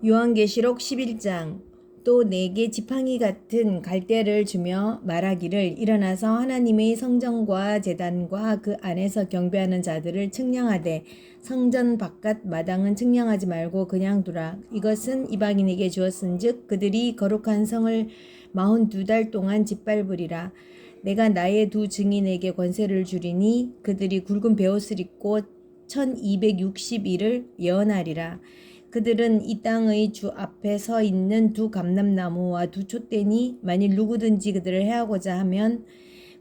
요한계시록 11장. 또 내게 지팡이 같은 갈대를 주며 말하기를 일어나서 하나님의 성전과 제단과 그 안에서 경배하는 자들을 측량하되 성전 바깥 마당은 측량하지 말고 그냥 두라. 이것은 이방인에게 주었은즉 그들이 거룩한 성을 42달 동안 짓밟으리라. 내가 나의 두 증인에게 권세를 주리니 그들이 굵은 베옷을 입고 1260일을 예언하리라. 그들은 이 땅의 주 앞에 서 있는 두 감람나무와 두 촛대니 만일 누구든지 그들을 해하고자 하면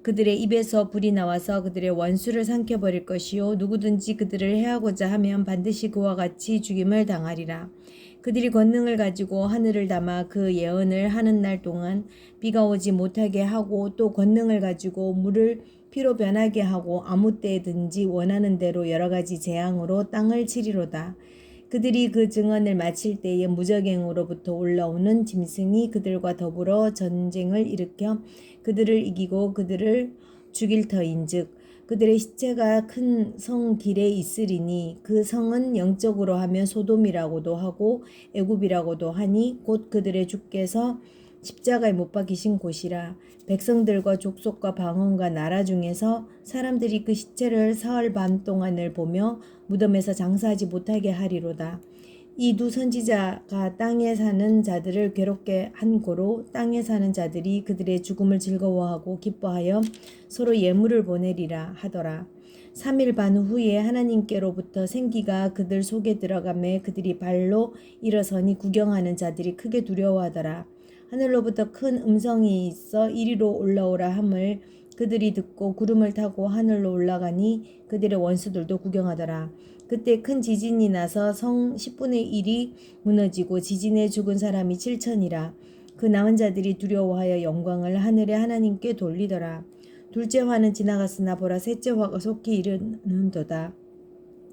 그들의 입에서 불이 나와서 그들의 원수를 삼켜버릴 것이요 누구든지 그들을 해하고자 하면 반드시 그와 같이 죽임을 당하리라. 그들이 권능을 가지고 하늘을 담아 그 예언을 하는 날 동안 비가 오지 못하게 하고 또 권능을 가지고 물을 피로 변하게 하고 아무 때든지 원하는 대로 여러 가지 재앙으로 땅을 치리로다. 그들이 그 증언을 마칠 때에 무적행으로부터 올라오는 짐승이 그들과 더불어 전쟁을 일으켜 그들을 이기고 그들을 죽일 터인즉 그들의 시체가 큰 성 길에 있으리니 그 성은 영적으로 하면 소돔이라고도 하고 애굽이라고도 하니 곧 그들의 주께서 십자가에 못 박히신 곳이라. 백성들과 족속과 방언과 나라 중에서 사람들이 그 시체를 사흘 반 동안을 보며 무덤에서 장사하지 못하게 하리로다. 이 두 선지자가 땅에 사는 자들을 괴롭게 한 고로 땅에 사는 자들이 그들의 죽음을 즐거워하고 기뻐하여 서로 예물을 보내리라 하더라. 3일 반 후에 하나님께로부터 생기가 그들 속에 들어가매 그들이 발로 일어서니 구경하는 자들이 크게 두려워하더라. 하늘로부터 큰 음성이 있어 이리로 올라오라 함을 그들이 듣고 구름을 타고 하늘로 올라가니 그들의 원수들도 구경하더라. 그때 큰 지진이 나서 성 10분의 1이 무너지고 지진에 죽은 사람이 7천이라. 그 남은 자들이 두려워하여 영광을 하늘의 하나님께 돌리더라. 둘째 화는 지나갔으나 보라 셋째 화가 속히 이르는도다.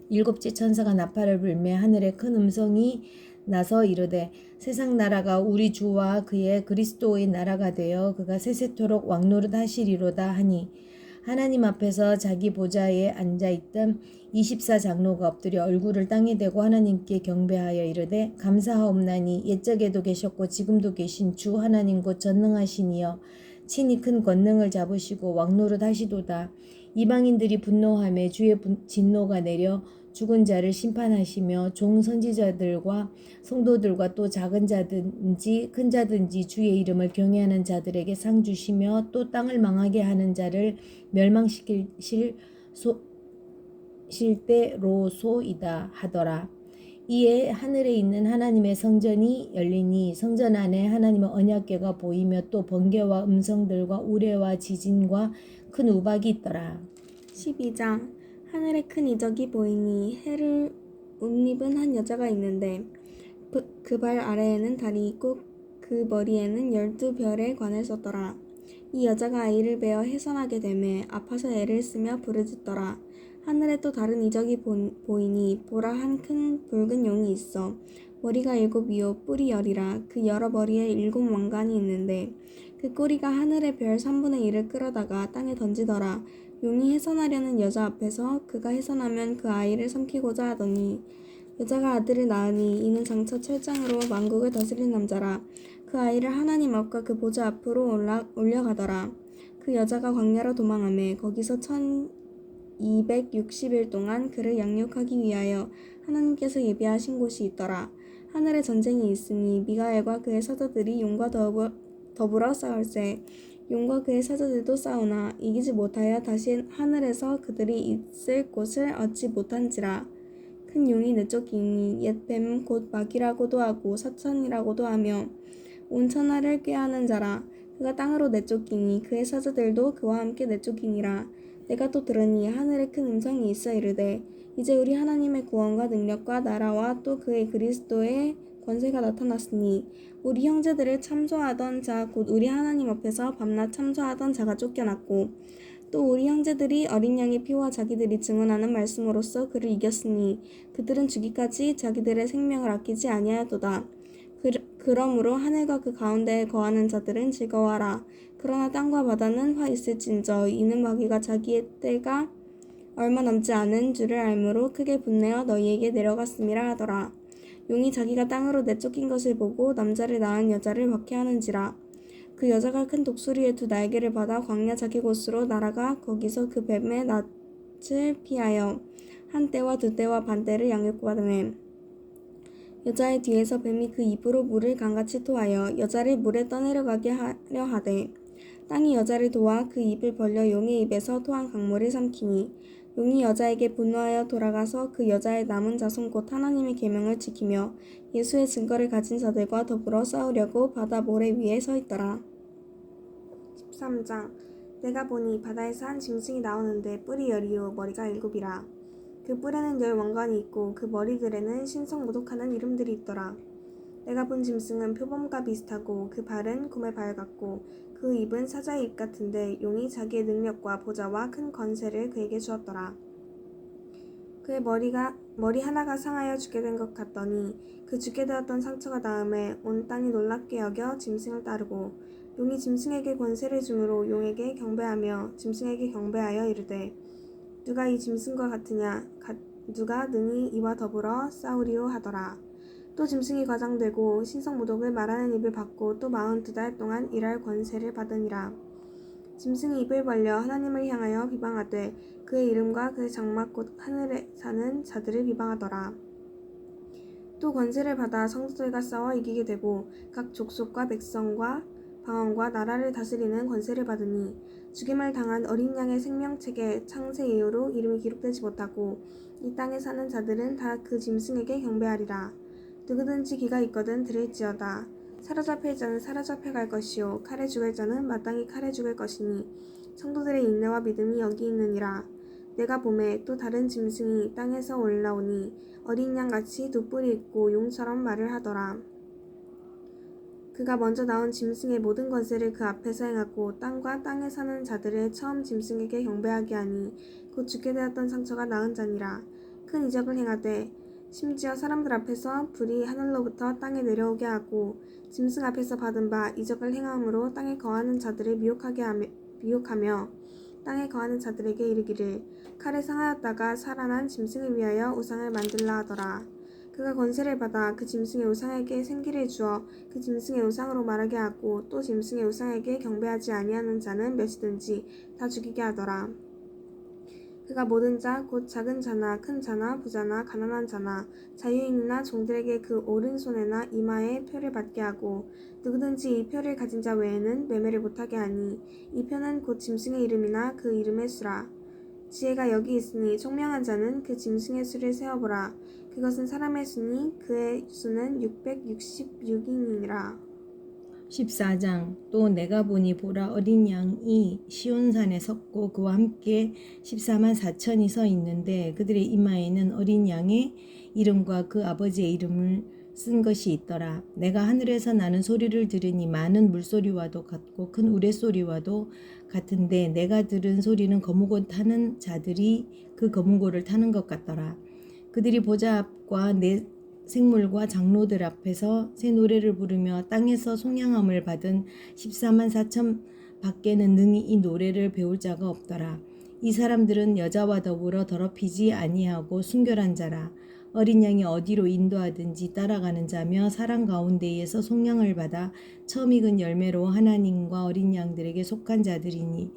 일곱째 천사가 나팔을 불매 하늘에 큰 음성이 나서 이르되 세상 나라가 우리 주와 그의 그리스도의 나라가 되어 그가 세세토록 왕노릇 하시리로다 하니 하나님 앞에서 자기 보좌에 앉아있던 24장로가 엎드려 얼굴을 땅에 대고 하나님께 경배하여 이르되 감사하옵나니 옛적에도 계셨고 지금도 계신 주 하나님 곧 전능하시니여 친히 큰 권능을 잡으시고 왕노릇 하시도다. 이방인들이 분노하며 주의 진노가 내려 죽은 자를 심판하시며 종 선지자들과 성도들과 또 작은 자든지 큰 자든지 주의 이름을 경외하는 자들에게 상 주시며 또 땅을 망하게 하는 자를 멸망시킬 때로소이다 하더라. 이에 하늘에 있는 하나님의 성전이 열리니 성전 안에 하나님의 언약궤가 보이며 또 번개와 음성들과 우레와 지진과 큰 우박이 있더라. 12장. 하늘에 큰 이적이 보이니 해를 옷 입은 한 여자가 있는데 그 발 아래에는 달이 있고 그 머리에는 12별의 관을 썼더라. 이 여자가 아이를 베어 해산하게 되매 아파서 애를 쓰며 부르짖더라. 하늘에 또 다른 이적이 보이니 보라 한 큰 붉은 용이 있어 머리가 7이요 뿔이 10이라. 그 여러 머리에 7 왕관이 있는데 그 꼬리가 하늘의 별 3분의 1을 끌어다가 땅에 던지더라. 용이 해산하려는 여자 앞에서 그가 해산하면 그 아이를 삼키고자 하더니 여자가 아들을 낳으니 이는 장차 철장으로 만국을 다스릴 남자라. 그 아이를 하나님 앞과 그 보좌 앞으로 올려가더라. 그 여자가 광야로 도망하매 거기서 1260일 동안 그를 양육하기 위하여 하나님께서 예비하신 곳이 있더라. 하늘에 전쟁이 있으니 미가엘과 그의 사자들이 용과 더불어 싸울세. 용과 그의 사자들도 싸우나 이기지 못하여 다시 하늘에서 그들이 있을 곳을 얻지 못한지라. 큰 용이 내쫓기니 옛 뱀 곧 마귀라고도 하고 사탄이라고도 하며 온 천하를 꾀하는 자라. 그가 땅으로 내쫓기니 그의 사자들도 그와 함께 내쫓기니라. 내가 또 들으니 하늘에 큰 음성이 있어 이르되 이제 우리 하나님의 구원과 능력과 나라와 또 그의 그리스도의 권세가 나타났으니 우리 형제들을 참소하던 자 곧 우리 하나님 앞에서 밤낮 참소하던 자가 쫓겨났고 또 우리 형제들이 어린 양의 피와 자기들이 증언하는 말씀으로써 그를 이겼으니 그들은 죽기까지 자기들의 생명을 아끼지 아니하도다. 그러므로 하늘과 그 가운데에 거하는 자들은 즐거워하라. 그러나 땅과 바다는 화 있을진저 이는 마귀가 자기의 때가 얼마 남지 않은 줄을 알므로 크게 분내어 너희에게 내려갔음이라 하더라. 용이 자기가 땅으로 내쫓긴 것을 보고 남자를 낳은 여자를 박해하는지라. 그 여자가 큰 독수리의 두 날개를 받아 광야 자기 곳으로 날아가 거기서 그 뱀의 낯을 피하여 한 때와 두 때와 반 때를 양육받으매 여자의 뒤에서 뱀이 그 입으로 물을 강같이 토하여 여자를 물에 떠내려가게 하려 하되 땅이 여자를 도와 그 입을 벌려 용의 입에서 토한 강물을 삼키니 용이 여자에게 분노하여 돌아가서 그 여자의 남은 자손 곧 하나님의 계명을 지키며 예수의 증거를 가진 자들과 더불어 싸우려고 바다 모래 위에 서 있더라. 13장. 내가 보니 바다에서 한 짐승이 나오는데 뿔이 10이요 머리가 7이라. 그 뿔에는 10 왕관이 있고 그 머리들에는 신성모독하는 이름들이 있더라. 내가 본 짐승은 표범과 비슷하고 그 발은 곰의 발 같고 그 입은 사자의 입 같은데 용이 자기의 능력과 보좌와 큰 권세를 그에게 주었더라. 그의 머리 하나가 상하여 죽게 된 것 같더니 그 죽게 되었던 상처가 나음에 온 땅이 놀랍게 여겨 짐승을 따르고 용이 짐승에게 권세를 주므로 용에게 경배하며 짐승에게 경배하여 이르되 누가 이 짐승과 같으냐 누가 능히 이와 더불어 싸우리오 하더라. 또 짐승이 과장되고 신성모독을 말하는 입을 받고 또 42달 동안 일할 권세를 받으니라. 짐승이 입을 벌려 하나님을 향하여 비방하되 그의 이름과 그의 장막 곧 하늘에 사는 자들을 비방하더라. 또 권세를 받아 성도들과 싸워 이기게 되고 각 족속과 백성과 방언과 나라를 다스리는 권세를 받으니 죽임을 당한 어린 양의 생명책에 창세 이후로 이름이 기록되지 못하고 이 땅에 사는 자들은 다 그 짐승에게 경배하리라. 누구든지 귀가 있거든 들을지어다. 사로잡힐 자는 사로잡혀 갈 것이요 칼에 죽을 자는 마땅히 칼에 죽을 것이니 성도들의 인내와 믿음이 여기 있느니라. 내가 보매 또 다른 짐승이 땅에서 올라오니 어린 양같이 두 뿔이 있고 용처럼 말을 하더라. 그가 먼저 나온 짐승의 모든 권세를 그 앞에서 행하고 땅과 땅에 사는 자들을 처음 짐승에게 경배하게 하니 곧 죽게 되었던 상처가 나은 자니라. 큰 이적을 행하되 심지어 사람들 앞에서 불이 하늘로부터 땅에 내려오게 하고 짐승 앞에서 받은 바 이적을 행함으로 땅에 거하는 자들을 미혹하며 땅에 거하는 자들에게 이르기를 칼에 상하였다가 살아난 짐승을 위하여 우상을 만들라 하더라. 그가 권세를 받아 그 짐승의 우상에게 생기를 주어 그 짐승의 우상으로 말하게 하고 또 짐승의 우상에게 경배하지 아니하는 자는 몇이든지 다 죽이게 하더라. 그가 모든 자 곧 작은 자나 큰 자나 부자나 가난한 자나 자유인이나 종들에게 그 오른손에나 이마에 표를 받게 하고 누구든지 이 표를 가진 자 외에는 매매를 못하게 하니 이 표는 곧 짐승의 이름이나 그 이름의 수라. 지혜가 여기 있으니 총명한 자는 그 짐승의 수를 세어보라. 그것은 사람의 수니 그의 수는 666이니라. 14장. 또 내가 보니 보라 어린 양이 시온산에 섰고 그와 함께 14만 4천이 서 있는데 그들의 이마에는 어린 양의 이름과 그 아버지의 이름을 쓴 것이 있더라. 내가 하늘에서 나는 소리를 들으니 많은 물소리와도 같고 큰 우레소리와도 같은데 내가 들은 소리는 거무고 타는 자들이 그 거무고를 타는 것 같더라. 그들이 보좌 앞과 내 생물과 장로들 앞에서 새 노래를 부르며 땅에서 속량함을 받은 14만 4천 밖에는 능히 이 노래를 배울 자가 없더라. 이 사람들은 여자와 더불어 더럽히지 아니하고 순결한 자라. 어린 양이 어디로 인도하든지 따라가는 자며 사람 가운데에서 속량을 받아 처음 익은 열매로 하나님과 어린 양들에게 속한 자들이니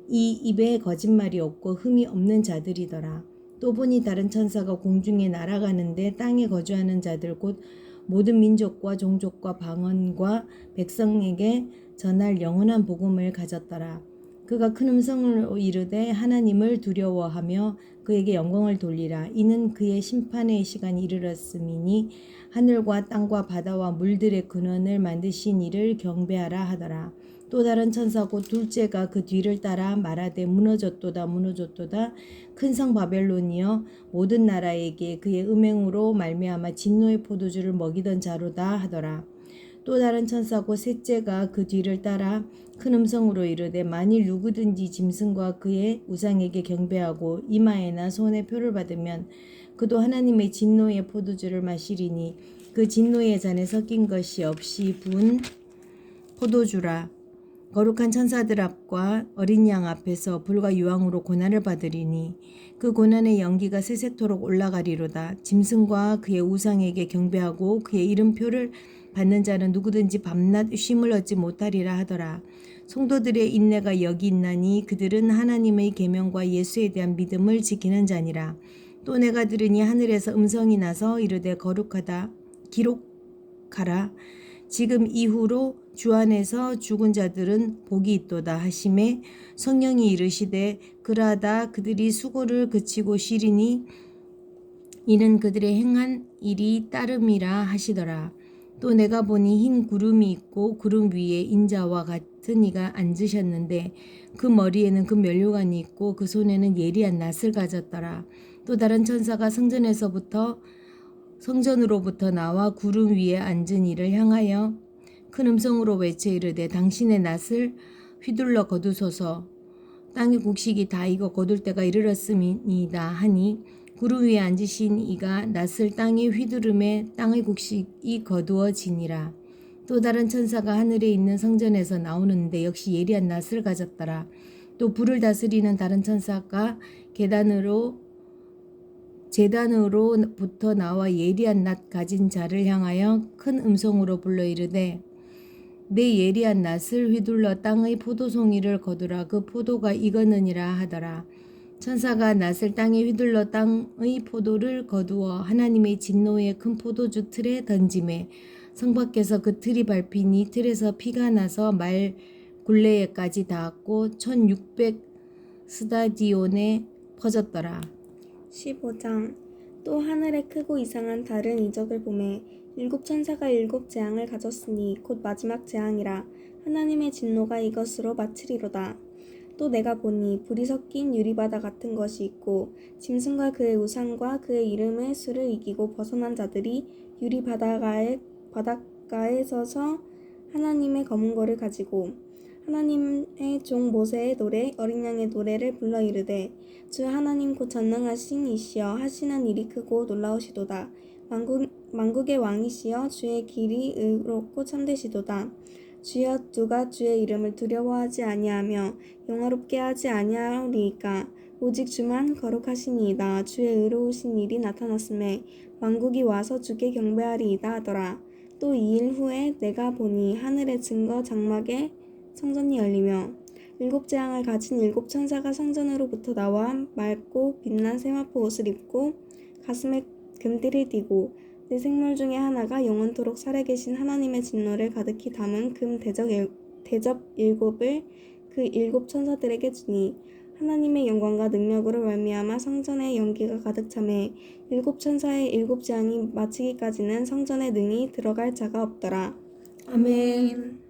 이 입에 거짓말이 없고 흠이 없는 자들이더라. 또 보니 다른 천사가 공중에 날아가는데 땅에 거주하는 자들 곧 모든 민족과 종족과 방언과 백성에게 전할 영원한 복음을 가졌더라. 그가 큰 음성으로 이르되 하나님을 두려워하며 그에게 영광을 돌리라. 이는 그의 심판의 시간이 이르렀음이니 하늘과 땅과 바다와 물들의 근원을 만드신 이를 경배하라 하더라. 또 다른 천사 곧 둘째가 그 뒤를 따라 말하되 무너졌도다 무너졌도다 큰 성 바벨론이여 모든 나라에게 그의 음행으로 말미암아 진노의 포도주를 먹이던 자로다 하더라. 또 다른 천사 곧 셋째가 그 뒤를 따라 큰 음성으로 이르되 만일 누구든지 짐승과 그의 우상에게 경배하고 이마에나 손에 표를 받으면 그도 하나님의 진노의 포도주를 마시리니 그 진노의 잔에 섞인 것이 없이 부은 포도주라. 거룩한 천사들 앞과 어린 양 앞에서 불과 유황으로 고난을 받으리니 그 고난의 연기가 세세토록 올라가리로다. 짐승과 그의 우상에게 경배하고 그의 이름표를 받는 자는 누구든지 밤낮 쉼을 얻지 못하리라 하더라. 성도들의 인내가 여기 있나니 그들은 하나님의 계명과 예수에 대한 믿음을 지키는 자니라. 또 내가 들으니 하늘에서 음성이 나서 이르되 거룩하다 기록하라. 지금 이후로 주 안에서 죽은 자들은 복이 있도다 하심에 성령이 이르시되 그러하다 그들이 수고를 그치고 쉬리니 이는 그들의 행한 일이 따름이라 하시더라. 또 내가 보니 흰 구름이 있고 구름 위에 인자와 같은 이가 앉으셨는데 그 머리에는 그 면류관이 있고 그 손에는 예리한 낫을 가졌더라. 또 다른 천사가 성전으로부터 나와 구름 위에 앉은 이를 향하여 큰 음성으로 외쳐 이르되 당신의 낫을 휘둘러 거두소서. 땅의 곡식이 다 익어 거둘 때가 이르렀음이니이다 하니 구름 위에 앉으신 이가 낫을 땅에 휘두름에 땅의 곡식이 거두어지니라. 또 다른 천사가 하늘에 있는 성전에서 나오는데 역시 예리한 낫을 가졌더라. 또 불을 다스리는 다른 천사가 제단으로부터 나와 예리한 낫 가진 자를 향하여 큰 음성으로 불러 이르되 내 예리한 낫을 휘둘러 땅의 포도송이를 거두라. 그 포도가 익었느니라 하더라. 천사가 낫을 땅에 휘둘러 땅의 포도를 거두어 하나님의 진노의 큰 포도주 틀에 던지매 성 밖에서 그 틀이 밟히니 틀에서 피가 나서 말 굴레에까지 닿았고 1600 스다디온에 퍼졌더라. 15장. 또 하늘에 크고 이상한 다른 이적을 보매 일곱 천사가 일곱 재앙을 가졌으니 곧 마지막 재앙이라. 하나님의 진노가 이것으로 마치리로다. 또 내가 보니 불이 섞인 유리바다 같은 것이 있고 짐승과 그의 우상과 그의 이름의 수를 이기고 벗어난 자들이 유리바다가에 바닷가에 서서 하나님의 검은 고를 가지고 하나님의 종 모세의 노래 어린 양의 노래를 불러 이르되 주 하나님 곧 전능하신 이시여 하시는 일이 크고 놀라우시도다. 만국의 왕이시여 주의 길이 의롭고 참되시도다. 주여 누가 주의 이름을 두려워하지 아니하며 영화롭게 하지 아니하리이까. 오직 주만 거룩하시니이다. 주의 의로우신 일이 나타났음에 만국이 와서 주께 경배하리이다 하더라. 또 2일 후에 내가 보니 하늘의 증거 장막에 성전이 열리며 일곱 재앙을 가진 일곱 천사가 성전으로부터 나와 맑고 빛난 세마포 옷을 입고 가슴에 금띠를 띠고 네 생물 중에 하나가 영원토록 살아계신 하나님의 진노를 가득히 담은 금 대접 일곱을 그 일곱 천사들에게 주니 하나님의 영광과 능력으로 말미암아 성전에 연기가 가득 차매 일곱 천사의 일곱 재앙이 마치기까지는 성전에 능히 들어갈 자가 없더라. 아멘.